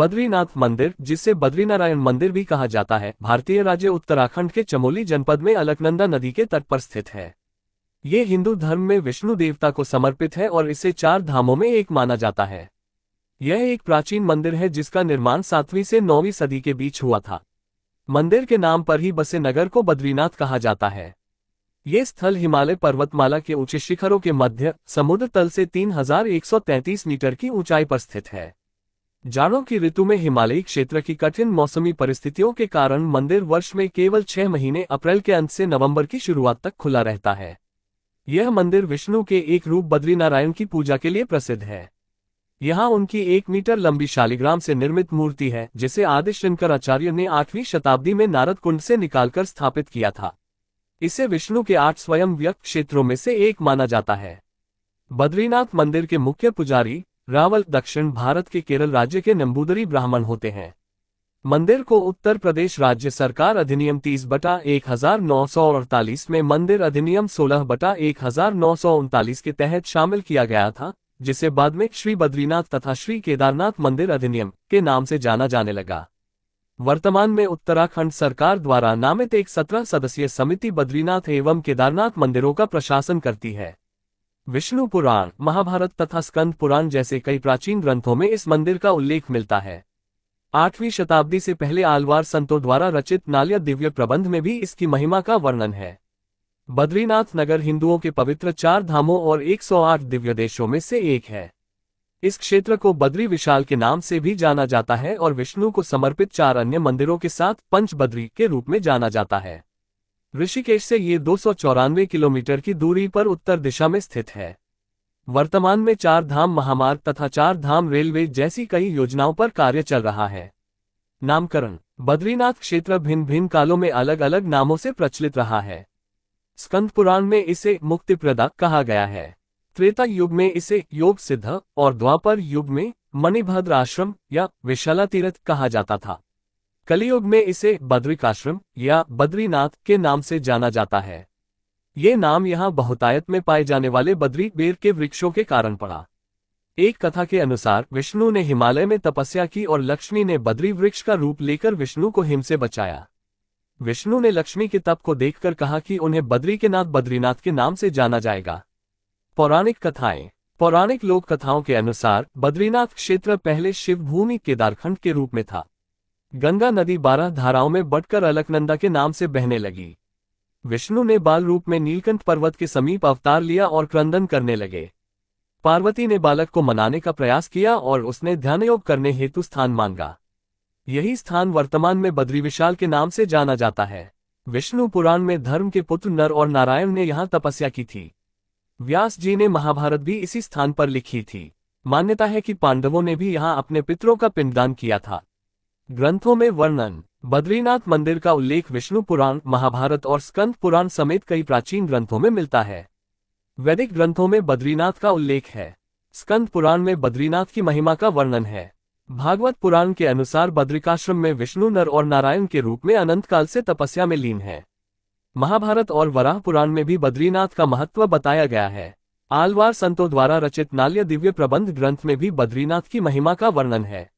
बद्रीनाथ मंदिर, जिसे बद्रीनारायण मंदिर भी कहा जाता है, भारतीय राज्य उत्तराखंड के चमोली जनपद में अलकनंदा नदी के तट पर स्थित है। ये हिंदू धर्म में विष्णु देवता को समर्पित है और इसे 4 धामों में एक माना जाता है। यह एक प्राचीन मंदिर है जिसका निर्माण 7वीं से 9वीं सदी के बीच हुआ था। मंदिर के नाम पर ही बसे नगर को बद्रीनाथ कहा जाता है। ये स्थल हिमालय पर्वतमाला के ऊंचे शिखरों के मध्य समुद्र तल से 3133 मीटर की ऊंचाई पर स्थित है। जाड़ों की ऋतु में हिमालयी क्षेत्र की कठिन मौसमी परिस्थितियों के कारण मंदिर वर्ष में केवल 6 महीने अप्रैल के अंत से नवंबर की शुरुआत तक खुला रहता है। यह मंदिर विष्णु के एक रूप बद्रीनारायण की पूजा के लिए प्रसिद्ध है। यहाँ उनकी 1 मीटर लंबी शालिग्राम से निर्मित मूर्ति है, जिसे आदि शंकराचार्य ने 8वीं शताब्दी में नारद कुंड से निकालकर स्थापित किया था। इसे विष्णु के 8 स्वयं व्यक्त क्षेत्रों में से एक माना जाता है। बद्रीनाथ मंदिर के मुख्य पुजारी रावल दक्षिण भारत के केरल राज्य के नंबूदरी ब्राह्मण होते हैं। मंदिर को उत्तर प्रदेश राज्य सरकार अधिनियम 30/1948 में मंदिर अधिनियम 16/1939 के तहत शामिल किया गया था, जिसे बाद में श्री बद्रीनाथ तथा श्री केदारनाथ मंदिर अधिनियम के नाम से जाना जाने लगा। वर्तमान में उत्तराखंड सरकार द्वारा नामित एक 17 सदस्यीय समिति बद्रीनाथ एवं केदारनाथ मंदिरों का प्रशासन करती है। विष्णु पुराण, महाभारत तथा स्कंद पुराण जैसे कई प्राचीन ग्रंथों में इस मंदिर का उल्लेख मिलता है। 8वीं शताब्दी से पहले आलवार संतों द्वारा रचित नालय दिव्य प्रबंध में भी इसकी महिमा का वर्णन है। बद्रीनाथ नगर हिंदुओं के पवित्र 4 धामों और 108 दिव्य देशों में से एक है। इस क्षेत्र को बद्री विशाल के नाम से भी जाना जाता है और विष्णु को समर्पित 4 अन्य मंदिरों के साथ पंच बद्री के रूप में जाना जाता है। ऋषिकेश से ये 294 किलोमीटर की दूरी पर उत्तर दिशा में स्थित है। वर्तमान में 4 धाम महामार्ग तथा 4 धाम रेलवे जैसी कई योजनाओं पर कार्य चल रहा है। नामकरण: बद्रीनाथ क्षेत्र भिन्न भिन्न कालों में अलग अलग नामों से प्रचलित रहा है। स्कंद पुराण में इसे मुक्तिप्रदा कहा गया है। त्रेता युग में इसे योग सिद्ध और द्वापर युग में मणिभद्र आश्रम या विशाला तीर्थ कहा जाता था। कलियुग में इसे बद्रिकाश्रम या बद्रीनाथ के नाम से जाना जाता है। ये नाम यहाँ बहुतायत में पाए जाने वाले बद्री बेर के वृक्षों के कारण पड़ा। एक कथा के अनुसार विष्णु ने हिमालय में तपस्या की और लक्ष्मी ने बद्री वृक्ष का रूप लेकर विष्णु को हिम से बचाया। विष्णु ने लक्ष्मी के तप को देखकर कहा कि उन्हें बद्री के नाथ बद्रीनाथ के नाम से जाना जाएगा। पौराणिक कथाएं: पौराणिक लोक कथाओं के अनुसार बद्रीनाथ क्षेत्र पहले शिवभूमि केदारखंड के रूप में था। गंगा नदी 12 धाराओं में बंटकर अलकनंदा के नाम से बहने लगी। विष्णु ने बाल रूप में नीलकंठ पर्वत के समीप अवतार लिया और क्रंदन करने लगे। पार्वती ने बालक को मनाने का प्रयास किया और उसने ध्यानयोग करने हेतु स्थान मांगा। यही स्थान वर्तमान में बद्री विशाल के नाम से जाना जाता है। विष्णु पुराण में धर्म के पुत्र नर और नारायण ने यहाँ तपस्या की थी। व्यास जी ने महाभारत भी इसी स्थान पर लिखी थी। मान्यता है कि पांडवों ने भी यहाँ अपने पितरों का पिंडदान किया था। ग्रंथों में वर्णन: बद्रीनाथ मंदिर का उल्लेख विष्णु पुराण, महाभारत और स्कंद पुराण समेत कई प्राचीन ग्रंथों में मिलता है। वैदिक ग्रंथों में बद्रीनाथ का उल्लेख है। स्कंद पुराण में बद्रीनाथ की महिमा का वर्णन है। भागवत पुराण के अनुसार बद्रिकाश्रम में विष्णु नर और नारायण के रूप में अनंत काल से तपस्या में लीन है। महाभारत और वराह पुराण में भी बद्रीनाथ का महत्व बताया गया है। आलवार संतों द्वारा रचित नालय दिव्य प्रबंध ग्रंथ में भी बद्रीनाथ की महिमा का वर्णन है।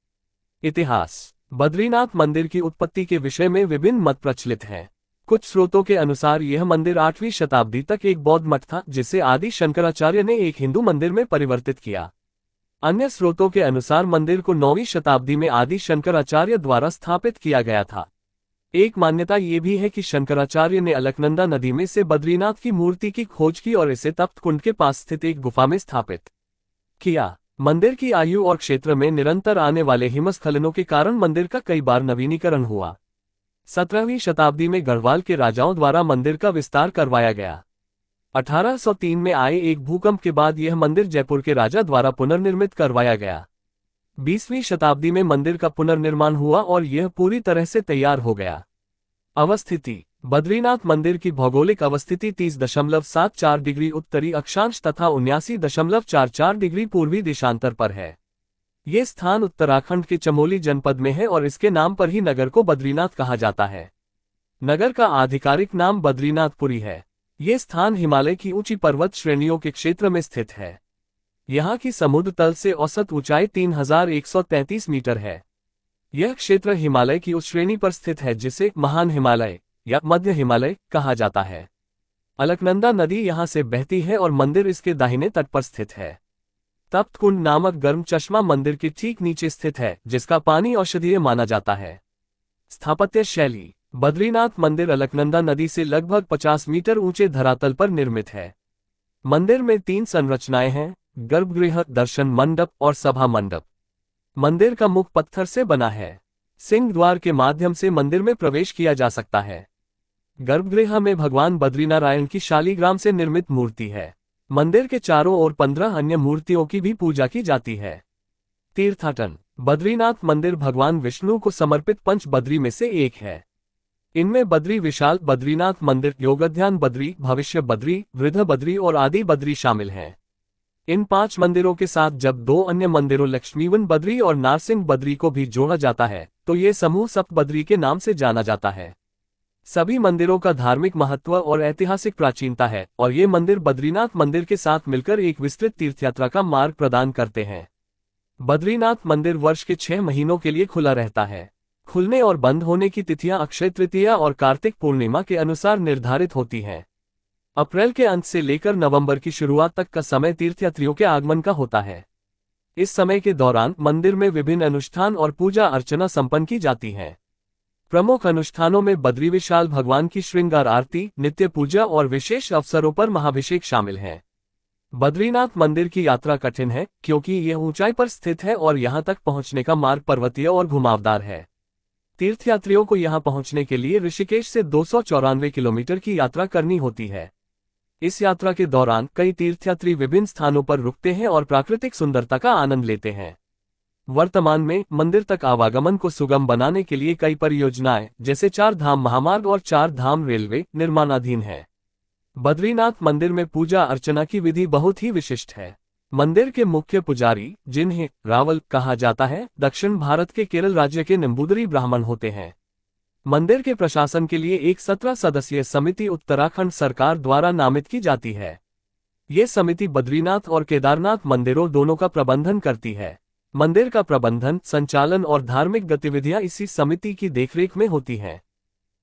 इतिहास: बद्रीनाथ मंदिर की उत्पत्ति के विषय में विभिन्न मत प्रचलित हैं। कुछ स्रोतों के अनुसार यह मंदिर 8वीं शताब्दी तक एक बौद्ध मठ था, जिसे आदि शंकराचार्य ने एक हिंदू मंदिर में परिवर्तित किया। अन्य स्रोतों के अनुसार मंदिर को 9वीं शताब्दी में आदि शंकराचार्य द्वारा स्थापित किया गया था। एक मान्यता ये भी है कि शंकराचार्य ने अलकनंदा नदी में से बद्रीनाथ की मूर्ति की खोज की और इसे तप्त कुंड के पास स्थित एक गुफा में स्थापित किया। मंदिर की आयु और क्षेत्र में निरंतर आने वाले हिमस्खलनों के कारण मंदिर का कई बार नवीनीकरण हुआ। 17वीं शताब्दी में गढ़वाल के राजाओं द्वारा मंदिर का विस्तार करवाया गया। 1803 में आए एक भूकंप के बाद यह मंदिर जयपुर के राजा द्वारा पुनर्निर्मित करवाया गया। 20वीं शताब्दी में मंदिर का पुनर्निर्माण हुआ और यह पूरी तरह से तैयार हो गया। अवस्थिति: बद्रीनाथ मंदिर की भौगोलिक अवस्थिति 30.74 डिग्री उत्तरी अक्षांश तथा 79.44 डिग्री पूर्वी देशांतर पर है। ये स्थान उत्तराखंड के चमोली जनपद में है और इसके नाम पर ही नगर को बद्रीनाथ कहा जाता है। नगर का आधिकारिक नाम बद्रीनाथपुरी है। ये स्थान हिमालय की ऊंची पर्वत श्रेणियों के क्षेत्र में स्थित है। यहाँ की समुद्र तल से औसत ऊंचाई 3133 मीटर है। यह क्षेत्र हिमालय की उस श्रेणी पर स्थित है जिसे महान हिमालय या मध्य हिमालय कहा जाता है। अलकनंदा नदी यहाँ से बहती है और मंदिर इसके दाहिने तट पर स्थित है। तप्त कुंड नामक गर्म चश्मा मंदिर के ठीक नीचे स्थित है, जिसका पानी औषधीय माना जाता है। स्थापत्य शैली। बद्रीनाथ मंदिर अलकनंदा नदी से लगभग 50 मीटर ऊंचे धरातल पर निर्मित है। मंदिर में 3 संरचनाएं हैं: गर्भगृह, दर्शन मंडप और सभा मंडप। मंदिर का मुख पत्थर से बना है। सिंह द्वार के माध्यम से मंदिर में प्रवेश किया जा सकता है। गर्भगृह में भगवान बद्रीनारायण की शालीग्राम से निर्मित मूर्ति है। मंदिर के चारों ओर 15 अन्य मूर्तियों की भी पूजा की जाती है। तीर्थाटन। बद्रीनाथ मंदिर भगवान विष्णु को समर्पित पंच बद्री में से एक है। इनमें बद्री विशाल बद्रीनाथ मंदिर, योगध्यान बद्री, भविष्य बद्री, वृद्ध बद्री और आदि बद्री शामिल हैं। इन 5 मंदिरों के साथ जब 2 अन्य मंदिरों लक्ष्मीवन बद्री और नारसिंह बद्री को भी जोड़ा जाता है तो ये समूह सप्त बद्री के नाम से जाना जाता है। सभी मंदिरों का धार्मिक महत्व और ऐतिहासिक प्राचीनता है और ये मंदिर बद्रीनाथ मंदिर के साथ मिलकर एक विस्तृत तीर्थयात्रा का मार्ग प्रदान करते हैं। बद्रीनाथ मंदिर वर्ष के 6 महीनों के लिए खुला रहता है। खुलने और बंद होने की तिथियां अक्षय तृतीया और कार्तिक पूर्णिमा के अनुसार निर्धारित होती हैं। अप्रैल के अंत से लेकर नवंबर की शुरुआत तक का समय तीर्थयात्रियों के आगमन का होता है। इस समय के दौरान मंदिर में विभिन्न अनुष्ठान और पूजा अर्चना संपन्न की जाती है। प्रमुख अनुष्ठानों में बद्री विशाल भगवान की श्रृंगार आरती, नित्य पूजा और विशेष अवसरों पर महाभिषेक शामिल हैं। बद्रीनाथ मंदिर की यात्रा कठिन है क्योंकि यह ऊंचाई पर स्थित है और यहां तक पहुंचने का मार्ग पर्वतीय और घुमावदार है। तीर्थयात्रियों को यहां पहुंचने के लिए ऋषिकेश से 294 किलोमीटर की यात्रा करनी होती है। इस यात्रा के दौरान कई तीर्थयात्री विभिन्न स्थानों पर रुकते हैं और प्राकृतिक सुंदरता का आनंद लेते हैं। वर्तमान में मंदिर तक आवागमन को सुगम बनाने के लिए कई परियोजनाएं जैसे 4 धाम महामार्ग और 4 धाम रेलवे निर्माणाधीन है। बद्रीनाथ मंदिर में पूजा अर्चना की विधि बहुत ही विशिष्ट है। मंदिर के मुख्य पुजारी, जिन्हें रावल कहा जाता है, दक्षिण भारत के केरल राज्य के नंबूदरी ब्राह्मण होते हैं। मंदिर के प्रशासन के लिए एक 17 सदस्यीय समिति उत्तराखंड सरकार द्वारा नामित की जाती है। ये समिति बद्रीनाथ और केदारनाथ मंदिरों दोनों का प्रबंधन करती है। मंदिर का प्रबंधन, संचालन और धार्मिक गतिविधियां इसी समिति की देखरेख में होती हैं।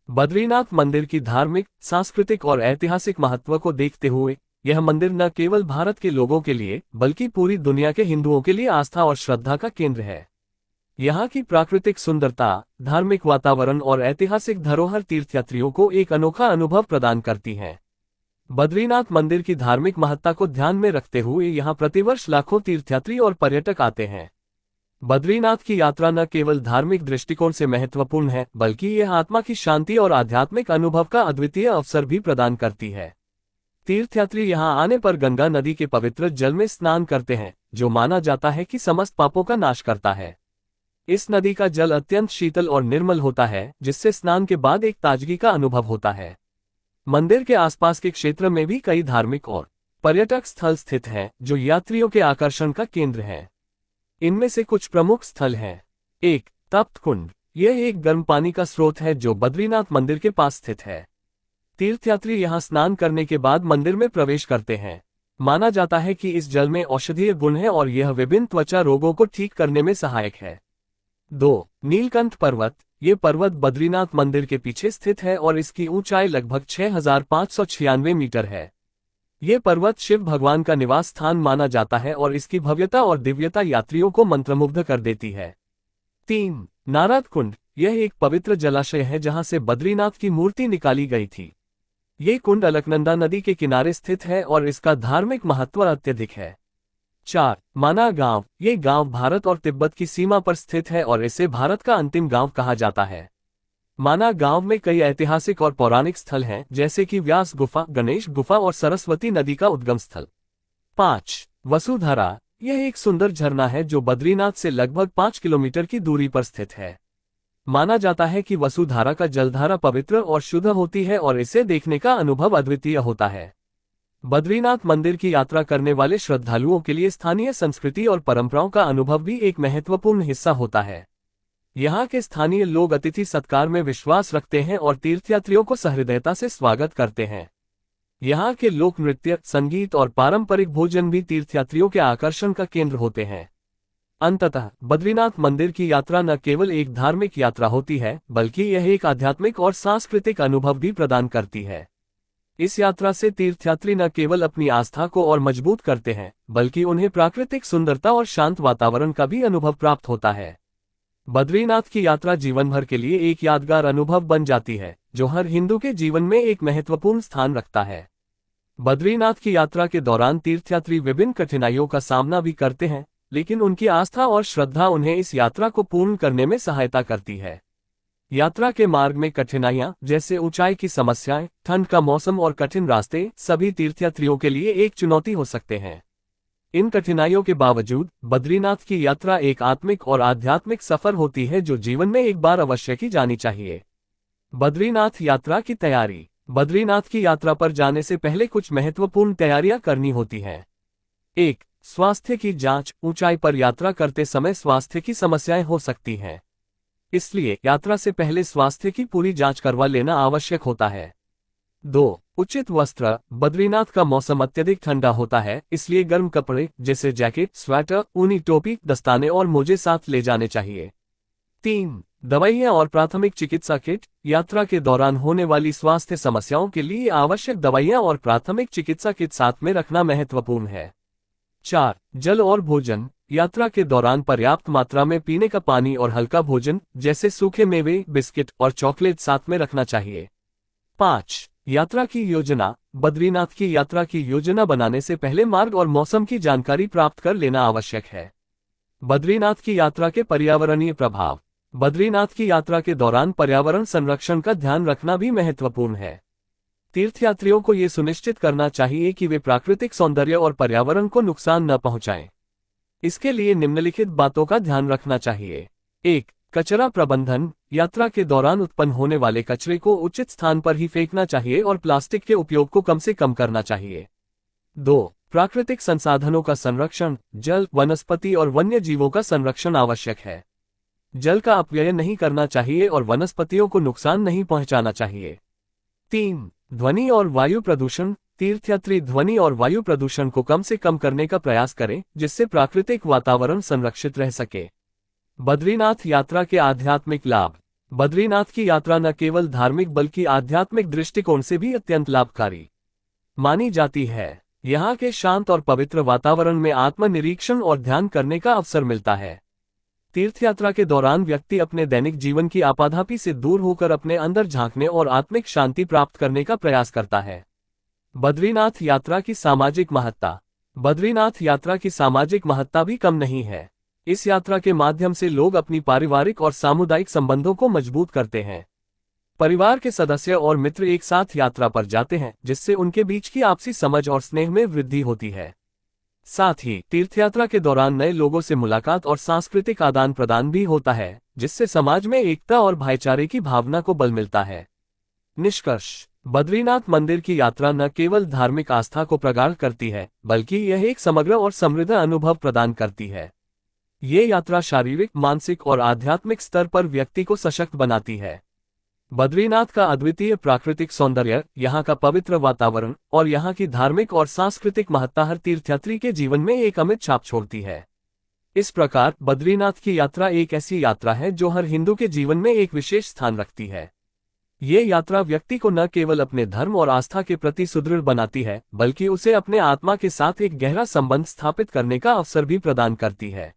बद्रीनाथ मंदिर की धार्मिक, सांस्कृतिक और ऐतिहासिक महत्व को देखते हुए यह मंदिर न केवल भारत के लोगों के लिए बल्कि पूरी दुनिया के हिंदुओं के लिए आस्था और श्रद्धा का केंद्र है। यहाँ की प्राकृतिक सुंदरता, धार्मिक वातावरण और ऐतिहासिक धरोहर तीर्थयात्रियों को एक अनोखा अनुभव प्रदान करती हैं। बद्रीनाथ मंदिर की धार्मिक महत्ता को ध्यान में रखते हुए यहाँ प्रतिवर्ष लाखों तीर्थयात्री और पर्यटक आते हैं। बद्रीनाथ की यात्रा न केवल धार्मिक दृष्टिकोण से महत्वपूर्ण है बल्कि यह आत्मा की शांति और आध्यात्मिक अनुभव का अद्वितीय अवसर भी प्रदान करती है। तीर्थयात्री यहाँ आने पर गंगा नदी के पवित्र जल में स्नान करते हैं, जो माना जाता है कि समस्त पापों का नाश करता है। इस नदी का जल अत्यंत शीतल और निर्मल होता है, जिससे स्नान के बाद एक ताजगी का अनुभव होता है। मंदिर के आसपास के क्षेत्र में भी कई धार्मिक और पर्यटक स्थल स्थित हैं, जो यात्रियों के आकर्षण का केंद्र हैं। इनमें से कुछ प्रमुख स्थल हैं। 1. तप्त कुंड। यह एक गर्म पानी का स्रोत है जो बद्रीनाथ मंदिर के पास स्थित है। तीर्थयात्री यहाँ स्नान करने के बाद मंदिर में प्रवेश करते हैं। माना जाता है कि इस जल में औषधीय गुण है और यह विभिन्न त्वचा रोगों को ठीक करने में सहायक है। 2. नीलकंठ पर्वत। ये पर्वत बद्रीनाथ मंदिर के पीछे स्थित है और इसकी ऊंचाई लगभग 6596 मीटर है। ये पर्वत शिव भगवान का निवास स्थान माना जाता है और इसकी भव्यता और दिव्यता यात्रियों को मंत्रमुग्ध कर देती है। 3. नारद कुंड। यह एक पवित्र जलाशय है जहां से बद्रीनाथ की मूर्ति निकाली गई थी। ये कुंड अलकनंदा नदी के किनारे स्थित है और इसका धार्मिक महत्व अत्यधिक है। 4. माना गांव। ये गांव भारत और तिब्बत की सीमा पर स्थित है और इसे भारत का अंतिम गांव कहा जाता है। माना गांव में कई ऐतिहासिक और पौराणिक स्थल हैं, जैसे कि व्यास गुफा, गणेश गुफा और सरस्वती नदी का उद्गम स्थल। 5. वसुधारा। यह एक सुंदर झरना है जो बद्रीनाथ से लगभग 5 किलोमीटर की दूरी पर स्थित है। माना जाता है कि वसुधारा का जलधारा पवित्र और शुद्ध होती है और इसे देखने का अनुभव अद्वितीय होता है। बद्रीनाथ मंदिर की यात्रा करने वाले श्रद्धालुओं के लिए स्थानीय संस्कृति और परंपराओं का अनुभव भी एक महत्वपूर्ण हिस्सा होता है। यहाँ के स्थानीय लोग अतिथि सत्कार में विश्वास रखते हैं और तीर्थयात्रियों को सहृदयता से स्वागत करते हैं। यहाँ के लोक नृत्य, संगीत और पारंपरिक भोजन भी तीर्थयात्रियों के आकर्षण का केंद्र होते हैं। अंततः बद्रीनाथ मंदिर की यात्रा न केवल एक धार्मिक यात्रा होती है, बल्कि यह एक आध्यात्मिक और सांस्कृतिक अनुभव भी प्रदान करती है। इस यात्रा से तीर्थयात्री न केवल अपनी आस्था को और मजबूत करते हैं, बल्कि उन्हें प्राकृतिक सुंदरता और शांत वातावरण का भी अनुभव प्राप्त होता है। बद्रीनाथ की यात्रा जीवन भर के लिए एक यादगार अनुभव बन जाती है, जो हर हिंदू के जीवन में एक महत्वपूर्ण स्थान रखता है। बद्रीनाथ की यात्रा के दौरान तीर्थयात्री विभिन्न कठिनाइयों का सामना भी करते हैं, लेकिन उनकी आस्था और श्रद्धा उन्हें इस यात्रा को पूर्ण करने में सहायता करती है। यात्रा के मार्ग में कठिनाइयां जैसे ऊंचाई की समस्याएं, ठंड का मौसम और कठिन रास्ते सभी तीर्थयात्रियों के लिए एक चुनौती हो सकते हैं। इन कठिनाइयों के बावजूद बद्रीनाथ की यात्रा एक आत्मिक और आध्यात्मिक सफर होती है, जो जीवन में एक बार अवश्य की जानी चाहिए। बद्रीनाथ यात्रा की तैयारी। बद्रीनाथ की यात्रा पर जाने से पहले कुछ महत्वपूर्ण तैयारियां करनी होती हैं। 1. स्वास्थ्य की जांच। ऊंचाई पर यात्रा करते समय स्वास्थ्य की समस्याएं हो सकती हैं, इसलिए यात्रा से पहले स्वास्थ्य की पूरी जांच करवा लेना आवश्यक होता है। 2. उचित वस्त्र। बद्रीनाथ का मौसम अत्यधिक ठंडा होता है, इसलिए गर्म कपड़े जैसे जैकेट, स्वेटर, ऊनी टोपी, दस्ताने और मोजे साथ ले जाने चाहिए। 3. दवाइयां और प्राथमिक चिकित्सा किट। यात्रा के दौरान होने वाली स्वास्थ्य समस्याओं के लिए आवश्यक दवाइयां और प्राथमिक चिकित्सा किट साथ में रखना महत्वपूर्ण है। 4. जल और भोजन। यात्रा के दौरान पर्याप्त मात्रा में पीने का पानी और हल्का भोजन जैसे सूखे मेवे, बिस्किट और चॉकलेट साथ में रखना चाहिए। 5. यात्रा की योजना। बद्रीनाथ की यात्रा की योजना बनाने से पहले मार्ग और मौसम की जानकारी प्राप्त कर लेना आवश्यक है। बद्रीनाथ की यात्रा के पर्यावरणीय प्रभाव। बद्रीनाथ की यात्रा के दौरान पर्यावरण संरक्षण का ध्यान रखना भी महत्वपूर्ण है। तीर्थयात्रियों को ये सुनिश्चित करना चाहिए कि वे प्राकृतिक सौंदर्य और पर्यावरण को नुकसान न पहुंचाएं। इसके लिए निम्नलिखित बातों का ध्यान रखना चाहिए। 1. कचरा प्रबंधन। यात्रा के दौरान उत्पन्न होने वाले कचरे को उचित स्थान पर ही फेंकना चाहिए और प्लास्टिक के उपयोग को कम से कम करना चाहिए। 2. प्राकृतिक संसाधनों का संरक्षण। जल, वनस्पति और वन्य जीवों का संरक्षण आवश्यक है। जल का अपव्यय नहीं करना चाहिए और वनस्पतियों को नुकसान नहीं पहुंचाना चाहिए। 3. ध्वनि और वायु प्रदूषण। तीर्थयात्री ध्वनि और वायु प्रदूषण को कम से कम करने का प्रयास करें, जिससे प्राकृतिक वातावरण संरक्षित रह सके। बद्रीनाथ यात्रा के आध्यात्मिक लाभ। बद्रीनाथ की यात्रा न केवल धार्मिक बल्कि आध्यात्मिक दृष्टिकोण से भी अत्यंत लाभकारी मानी जाती है। यहाँ के शांत और पवित्र वातावरण में आत्मनिरीक्षण और ध्यान करने का अवसर मिलता है। तीर्थयात्रा के दौरान व्यक्ति अपने दैनिक जीवन की आपाधापी से दूर होकर अपने अंदर झांकने और आत्मिक शांति प्राप्त करने का प्रयास करता है। बद्रीनाथ यात्रा की सामाजिक महत्ता। बद्रीनाथ यात्रा की सामाजिक महत्ता भी कम नहीं है। इस यात्रा के माध्यम से लोग अपनी पारिवारिक और सामुदायिक संबंधों को मजबूत करते हैं। परिवार के सदस्य और मित्र एक साथ यात्रा पर जाते हैं, जिससे उनके बीच की आपसी समझ और स्नेह में वृद्धि होती है। साथ ही तीर्थयात्रा के दौरान नए लोगों से मुलाकात और सांस्कृतिक आदान प्रदान भी होता है, जिससे समाज में एकता और भाईचारे की भावना को बल मिलता है। निष्कर्ष। बद्रीनाथ मंदिर की यात्रा न केवल धार्मिक आस्था को प्रगाढ़ करती है, बल्कि यह एक समग्र और समृद्ध अनुभव प्रदान करती है। ये यात्रा शारीरिक, मानसिक और आध्यात्मिक स्तर पर व्यक्ति को सशक्त बनाती है। बद्रीनाथ का अद्वितीय प्राकृतिक सौंदर्य, यहाँ का पवित्र वातावरण और यहाँ की धार्मिक और सांस्कृतिक महत्ता हर तीर्थयात्री के जीवन में एक अमिट छाप छोड़ती है। इस प्रकार बद्रीनाथ की यात्रा एक ऐसी यात्रा है जो हर हिंदू के जीवन में एक विशेष स्थान रखती है। ये यात्रा व्यक्ति को न केवल अपने धर्म और आस्था के प्रति सुदृढ़ बनाती है, बल्कि उसे अपने आत्मा के साथ एक गहरा संबंध स्थापित करने का अवसर भी प्रदान करती है।